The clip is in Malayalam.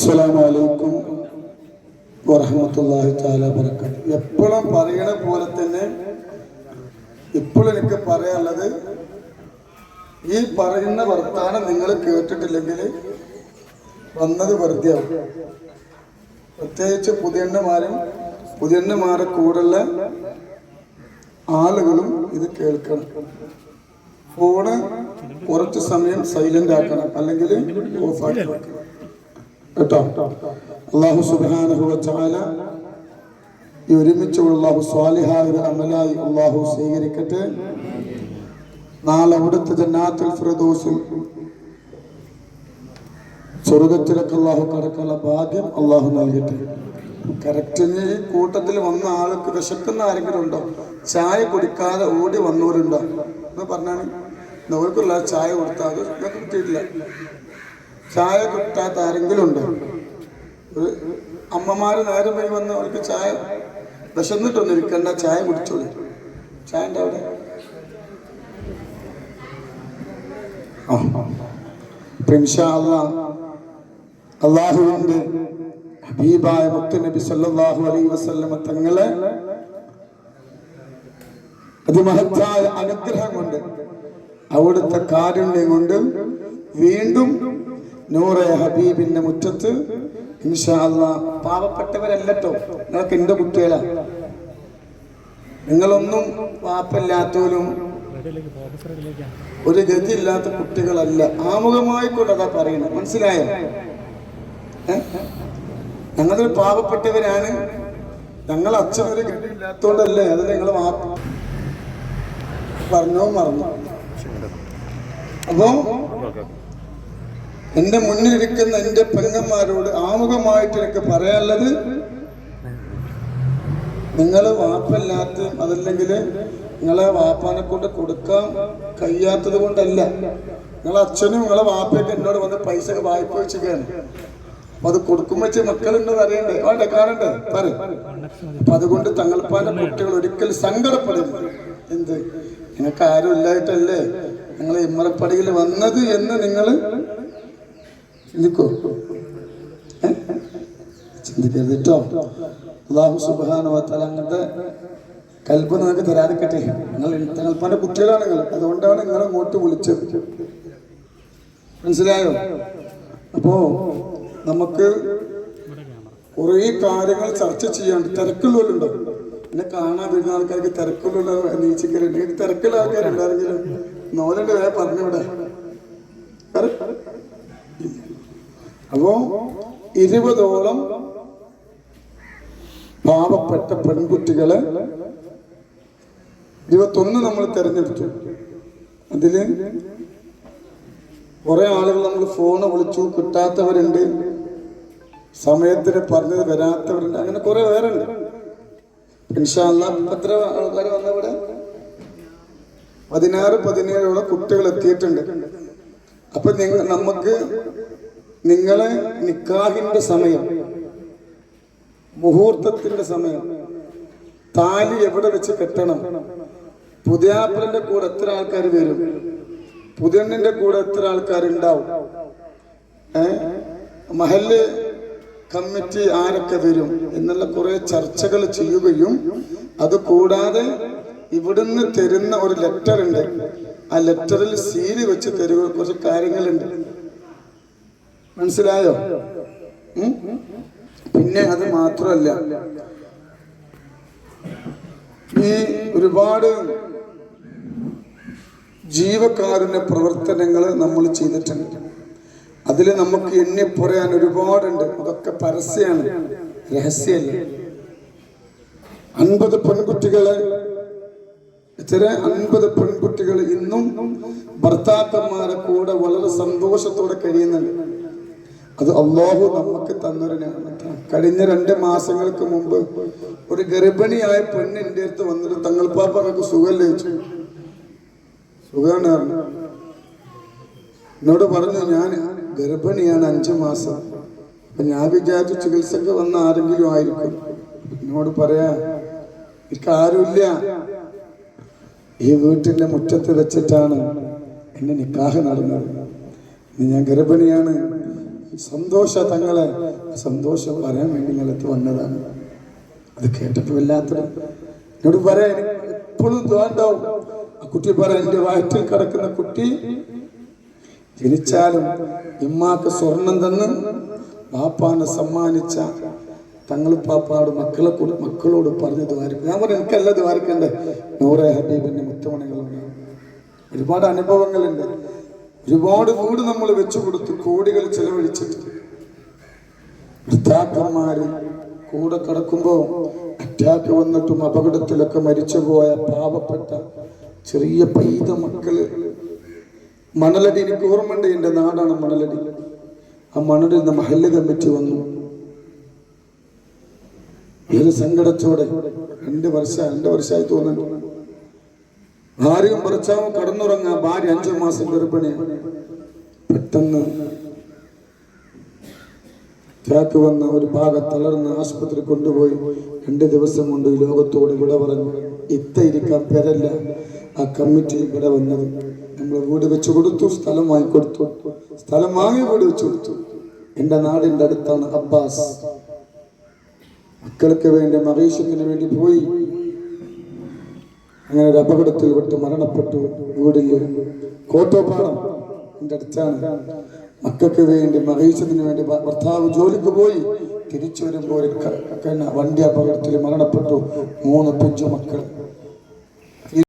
അസ്സലാമു അലൈക്കും വറഹ്മത്തുള്ളാഹി തആല വബറകാതുഹു. എപ്പോഴും പറയണ പോലെ തന്നെ ഇപ്പോഴും എനിക്ക് പറയാനുള്ളത്, ഈ പറയുന്ന വർത്താനം നിങ്ങൾ കേട്ടിട്ടില്ലെങ്കിൽ വന്നത് വെറുതെ ആവും. പ്രത്യേകിച്ച് പുതിയണ്ണമാരെ കൂടുള്ള ആളുകളും ഇത് കേൾക്കണം. ഫോണ് കുറച്ച് സമയം സൈലന്റ് ആക്കണം, അല്ലെങ്കിൽ ഓഫ് ആക്കി വെക്കണം കേട്ടോ. അല്ലാഹു സുബ്ഹാനഹു വ തആല ഈ ഒരുമിച്ചുള്ള അല്ലാഹു സ്വാലിഹായ അമലായി അല്ലാഹു സ്വീകരിക്കട്ടെ. നാളെ അവിടുത്തെ ജന്നാത്തുൽ ഫിർദൗസിൽ സ്വർഗ്ഗത്തിലേക്ക് അല്ലാഹു കടക്കാനുള്ള ഭാഗ്യം അല്ലാഹു നൽകട്ടെ. കറക്റ്റിന് ഈ കൂട്ടത്തിൽ വന്ന ആൾക്ക് വിശക്കുന്ന ആരെങ്കിലും ഉണ്ടോ? ചായ കുടിക്കാതെ ഓടി വന്നവരുണ്ടോ എന്ന് പറഞ്ഞാണ്. അവർക്കുള്ള ചായ കൊടുത്താൽ അത് ഇതൊക്കെ കിട്ടിയിട്ടില്ല. ചായ കിട്ടാത്ത ആരെങ്കിലും ഉണ്ടോ? അമ്മമാര് നേരം വഴി വന്ന് അവർക്ക് ചായ വിശന്നിട്ടൊന്നും ഇരിക്കണ്ട, ചായ കുടിച്ചോളി. ചായ ഉണ്ട് അവിടെ. ഇൻഷാ അല്ലാഹ് അല്ലാഹുവിന്റെ ഹബീബായ മുത്തുനബി സല്ലല്ലാഹു അലൈഹി വസല്ലമ തങ്ങളെ അതിമഹത്തായ അനുഗ്രഹം കൊണ്ട്, അവിടുത്തെ കാരുണ്യം കൊണ്ട് വീണ്ടും നൂറെ ഹബീബിന്റെ മുറ്റത്ത് ഇൻഷാ അല്ലാഹ്. പാവപ്പെട്ടവരല്ലോ നിങ്ങൾക്ക്, എന്റെ കുട്ടികളാ. നിങ്ങളൊന്നും പാപ്പില്ലാത്തവരും ഒരു ഗതിയില്ലാത്ത കുട്ടികളല്ല. ആമുഖമായിക്കൊണ്ട് അതാ പറയണത്, മനസ്സിലായോ? ഞങ്ങളൊരു പാവപ്പെട്ടവരാണ്. ഞങ്ങൾ അച്ഛനൊരു ഗതിയില്ലാത്തോണ്ടല്ലേ. അത് നിങ്ങൾ മറന്നു. അപ്പോ എന്റെ മുന്നിലിരിക്കുന്ന എന്റെ പെങ്ങന്മാരോട് ആമുഖമായിട്ട് എനിക്ക് പറയാനുള്ളത്, നിങ്ങൾ വാപ്പല്ലാത്ത, അതല്ലെങ്കിൽ നിങ്ങളെ വാപ്പാനെ കൊണ്ട് കൊടുക്കാൻ കഴിയാത്തത് കൊണ്ടല്ല. നിങ്ങളെ അച്ഛനും നിങ്ങളെ വാപ്പയൊക്കെ എന്നോട് വന്ന് പൈസ വായ്പ വെച്ചിരിക്കുകയാണ്. അപ്പൊ അത് കൊടുക്കുമ്പോ വെച്ച് മക്കളുണ്ടെന്ന് അറിയണ്ടേ, വേണ്ട കാണണ്ടേ, പറയും. അപ്പൊ അതുകൊണ്ട് തങ്ങൾപ്പാന്റെ കുട്ടികൾ ഒരിക്കലും സങ്കടപ്പെടരുത്. എന്ത്, നിങ്ങൾക്ക് ആരും ഇല്ലായിട്ടല്ലേ നിങ്ങൾ ഇമ്മറപ്പടിയിൽ വന്നത് എന്ന് നിങ്ങൾ ചിന്തിക്കോ? ചിന്തിക്കരുത് കേട്ടോ. അല്ലാഹു സുബ്ഹാനഹു വ തആല അങ്ങനത്തെ കൽപ്പ് നിങ്ങൾക്ക് തരാതിരിക്കട്ടെ. തങ്ങൾപ്പാന്റെ കുട്ടികളാണ് നിങ്ങൾ, അതുകൊണ്ടാണ് നിങ്ങൾ അങ്ങോട്ട് വിളിച്ചത്. മനസ്സിലായോ? അപ്പോ നമുക്ക് കുറേ കാര്യങ്ങൾ ചർച്ച ചെയ്യാണ്ട്. തിരക്കുള്ളവരുണ്ടോ? എന്നെ കാണാൻ വരുന്ന ആൾക്കാർക്ക് തിരക്കുള്ള നീച്ചിക്കലുണ്ട്. എനിക്ക് തിരക്കുള്ള ആൾക്കാരുണ്ടായിരുന്നെങ്കിലും നോലുണ്ട് വേറെ പറഞ്ഞുവിടെ. അപ്പോ 20ഓളം പാവപ്പെട്ട പെൺകുട്ടികളെ 21 നമ്മൾ തെരഞ്ഞെടുത്തു. അതില് കുറെ ആളുകൾ നമ്മൾ ഫോണ് വിളിച്ചു, കിട്ടാത്തവരുണ്ട്, സമയത്തിന് പറഞ്ഞത് വരാത്തവരുണ്ട്, അങ്ങനെ കുറെ വേറെ ഉണ്ട്. ഇൻഷാ അല്ലാഹ് എത്ര ആൾക്കാർ വന്നവിടെ? 16-17 കുട്ടികൾ എത്തിയിട്ടുണ്ട്. അപ്പൊ നമുക്ക് നിങ്ങളെ നിക്കാഹിന്റെ സമയം, മുഹൂർത്തത്തിന്റെ സമയം, താലി എവിടെ വെച്ച് കെട്ടണം, പുതിയാപ്പിളിന്റെ കൂടെ എത്ര ആൾക്കാർ വരും, പുതിയണ്ണിന്റെ കൂടെ എത്ര ആൾക്കാരുണ്ടാവും, മഹല്ല് കമ്മിറ്റി ആരൊക്കെ വരും എന്നുള്ള കുറെ ചർച്ചകൾ ചെയ്യുകയും, അത് കൂടാതെ ഇവിടുന്ന് തരുന്ന ഒരു ലെറ്റർ ഉണ്ട്. ആ ലെറ്ററിൽ സീല് വെച്ച് തരുക, കുറച്ച് കാര്യങ്ങളുണ്ട്. മനസ്സിലായോ? പിന്നെ അത് മാത്രമല്ല, ഈ ഒരുപാട് ജീവകാരുണ്യ പ്രവർത്തനങ്ങൾ നമ്മൾ ചെയ്തിട്ടുണ്ട്. അതിൽ നമുക്ക് എണ്ണി പറയാൻ ഒരുപാടുണ്ട്. അതൊക്കെ പരസ്യമാണ്, രഹസ്യമല്ല. 50 പെൺകുട്ടികളെ 50 പെൺകുട്ടികൾ ഇന്നും ഭർത്താക്കന്മാരെ കൂടെ വളരെ സന്തോഷത്തോടെ കഴിയുന്നുണ്ട്. അത് അല്ലാഹു നമുക്ക് തന്നൊരു നിഅമത്താണ്. കഴിഞ്ഞ 2 മാസങ്ങൾക്ക് മുമ്പ് ഒരു ഗർഭിണിയായ പെണ്ണ് എൻ്റെ അടുത്ത് വന്നിട്ട്, തങ്ങൾപ്പാപ്പ നമുക്ക് സുഖമല്ലേ ചോദിച്ചു. സുഖമാണ് പറഞ്ഞു. എന്നോട് പറഞ്ഞു, ഞാൻ ഗർഭിണിയാണ് 5 മാസം. അപ്പൊ ഞാൻ വിചാരിച്ചു ചികിത്സക്ക് വന്ന ആരെങ്കിലും ആയിരിക്കും. എന്നോട് പറയാ, എനിക്ക് ആരുമില്ല, ഈ വീട്ടിന്റെ മുറ്റത്ത് വെച്ചിട്ടാണ് എന്നെ നിക്കാഹ് നടന്നത്. ഞാൻ ഗർഭിണിയാണ്, സന്തോഷ തങ്ങളെ സന്തോഷം പറയാൻ വേണ്ടി നിങ്ങളത്ത് വന്നതാണ്. അത് കേട്ടപ്പോൾ വല്ലാത്തൊരു എന്നോട് പറയാൻ എപ്പോഴും തോണ്ടാവും. ആ കുട്ടി പറയാൻ എൻ്റെ വയറ്റിൽ കിടക്കുന്ന കുട്ടി ജനിച്ചാലും ഇമ്മാക്ക് സ്വർണം തന്ന് വാപ്പാനെ സമ്മാനിച്ച തങ്ങൾ പാപ്പാട് മക്കളോട് പറഞ്ഞു ദ്വാരിക്കും. ഞാൻ പറഞ്ഞു എനിക്കല്ല ദ്വാരിക്കണ്ടേ, നൂറെ ഹബീബിന്റെ മുത്തമണികളുണ്ട്. ഒരുപാട് അനുഭവങ്ങളുണ്ട്. ഒരുപാട് വീട് നമ്മൾ വെച്ചു കൊടുത്തു, കോടികൾ ചെലവഴിച്ചിട്ട്. ഭർത്താക്കന്മാര് കൂടെ കിടക്കുമ്പോ അറ്റാക്ക് വന്നിട്ടും അപകടത്തിലൊക്കെ മരിച്ചുപോയ പാവപ്പെട്ട ചെറിയ പൈത മക്കള്. മണലടി, എനിക്ക് ഓർമ്മയുണ്ട്, എൻ്റെ നാടാണ് മണലടി. ആ മണലിൽ നിന്ന് മഹല്ല് കമ്മിറ്റി വന്നു. ഏത് സങ്കടത്തോടെ 2 വർഷമായി തോന്നുന്നു. ഭാര്യയും ഭർത്താവും കടന്നുറങ്ങാൻ, ഭാര്യ 5 മാസം ഗർഭിണിയാണ്. പെട്ടെന്ന് അറ്റാക്ക് വന്ന ഒരു ഭാഗം തളർന്ന് ആശുപത്രി കൊണ്ടുപോയി 2 ദിവസം കൊണ്ട് ഈ ലോകത്തോട് ഇവിടെ പറഞ്ഞു. ഇരിക്കാൻ പേരല്ല ആ കമ്മിറ്റി ഇവിടെ വന്നത്. നമ്മൾ വീട് വെച്ചു കൊടുത്തു, സ്ഥലം വാങ്ങിക്കൊടുത്തു. സ്ഥലം വാങ്ങി വീട് വെച്ചു കൊടുത്തു. എൻ്റെ നാടിൻ്റെ അടുത്താണ് അബ്ബാസ്. മക്കൾക്ക് വേണ്ടി മഹീഷത്തിന് വേണ്ടി പോയി. അങ്ങനെ ഒരു അപകടത്തിൽ വിട്ട് മരണപ്പെട്ടു. വീടില് കോട്ടോപ്പാടം എൻ്റെ അടുത്താണ്. മക്കൾക്ക് വേണ്ടി മഹീഷത്തിന് വേണ്ടി ഭർത്താവ് ജോലിക്ക് പോയി. തിരിച്ചു വരുമ്പോൾ വണ്ടി അപകടത്തിൽ മരണപ്പെട്ടു. 3 പിഞ്ചു മക്കൾ.